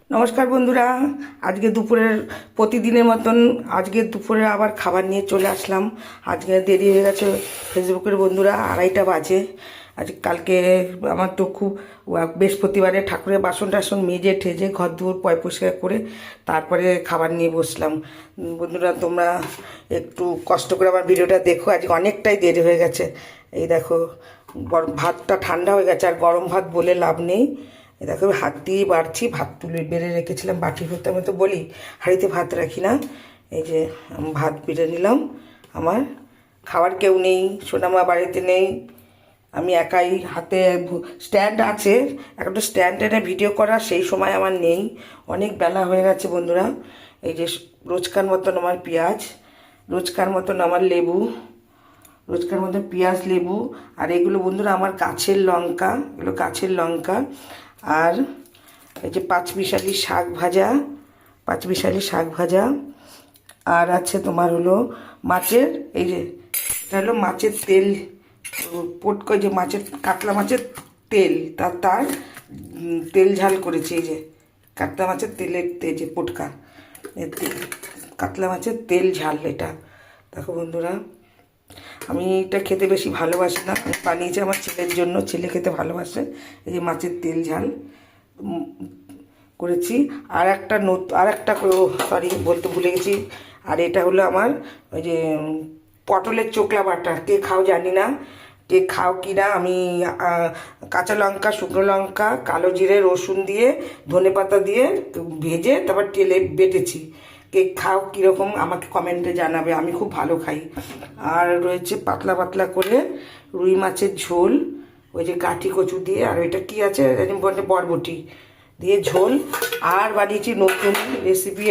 নমস্কার বন্ধুরা, আজকে দুপুরের প্রতিদিনের মতন আজকে দুপুরে আবার খাবার নিয়ে চলে আসলাম। আজকে দেরি হয়ে গেছে ফেসবুকের বন্ধুরা, 2:30টা বাজে। আজ কালকে আমার তো খুব বৃহস্পতিবারে ঠাকুরের বাসন টাসন মেজে ঠেজে ঘর দুয়ার পয় পরিষ্কার করে তারপরে খাবার নিয়ে বসলাম। বন্ধুরা, তোমরা একটু কষ্ট করে আমার ভিডিওটা দেখো, আজকে অনেকটাই দেরি হয়ে গেছে। এই দেখো, গরম ভাতটা ঠান্ডা হয়ে গেছে, আর গরম ভাত বলে লাভ নেই। দেখো হাত দিয়েই বাড়ছি, ভাত তুলে বেড়ে রেখেছিলাম বাটির ভর্তি। আমি তো বলি হাঁড়িতে ভাত রাখি না। এই যে ভাত বেড়ে নিলাম। আমার খাবার কেউ নেই, সোনামা বাড়িতে নেই, আমি একাই। হাতে স্ট্যান্ড আছে, একটা স্ট্যান্ড এনে ভিডিও করা সেই সময় আমার নেই, অনেক বেলা হয়ে গেছে বন্ধুরা। এই যে রোজকার মতন আমার পেঁয়াজ, রোজকার মতন আমার লেবু, রোজকার মধ্যে পেঁয়াজ লেবু, আর এগুলো বন্ধুরা আমার গাছের লঙ্কা, এগুলো গাছের লঙ্কা। আর এই যে পাঁচমিশালি শাক ভাজা, পাঁচমিশালি শাক ভাজা। আর আছে তোমার হলো মাছের, এই যে এটা হলো মাছের তেল, পটকো, যে মাছের কাতলা মাছের তেল, তার তেল ঝাল করেছি। এই যে কাতলা মাছের তেলের যে পটকা, কাতলা মাছের তেল ঝাল এটা। দেখো বন্ধুরা, আমি এটা খেতে বেশি ভালোবাসি না, আমি বানিয়েছি আমার ছেলের জন্য, ছেলে খেতে ভালোবাসে। এই যে মাছের তেল ঝাল করেছি। আর একটা সরি বলতে ভুলে গেছি, আর এটা হলো আমার ওই যে পটলের চোকলা বাটা। কে খাও জানি না, কে খাও কি না। আমি কাঁচা লঙ্কা, শুকনো লঙ্কা, কালো জিরে, রসুন দিয়ে, ধনেপাতা দিয়ে ভেজে তারপর তেলে বেটেছি। কে খাও কীরকম আমাকে কমেন্টে জানাবে, আমি খুব ভালো খাই। আর রয়েছে পাতলা পাতলা করে রুই মাছের ঝোল, ওই যে কাঠি কচু দিয়ে, আর ওইটা কী আছে বরবটি দিয়ে ঝোল। আর বানিয়েছি নতুন রেসিপি,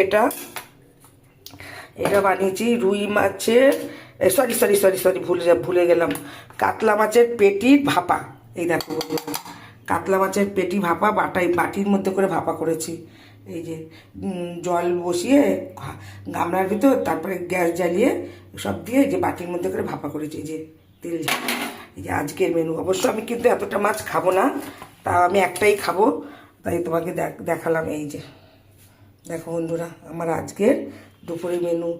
এটা বানিয়েছি রুই মাছের, সরি সরি সরি সরি ভুলে গেলাম, কাতলা মাছের পেটির ভাপা। এই দেখো কাতলা মাছের পেটি ভাপা, বাটির মধ্যে করে ভাপা করেছি। এই যে জল বসিয়ে গামলার ভিতর, তারপরে গ্যাস জ্বালিয়ে সব দিয়ে এই যে বাটির মধ্যে করে ভাপা করেছি। এই যে তেল ঝাল, এই যে আজকের মেনু। অবশ্য আমি কিন্তু এতটা মাছ খাবো না, তা আমি একটাই খাবো, তাই তোমাকে দেখালাম। এই যে দেখো বন্ধুরা, আমার আজকের দুপুরের মেনু।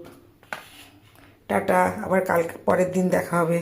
টাটা, আবার কাল পরের দিন দেখা হবে।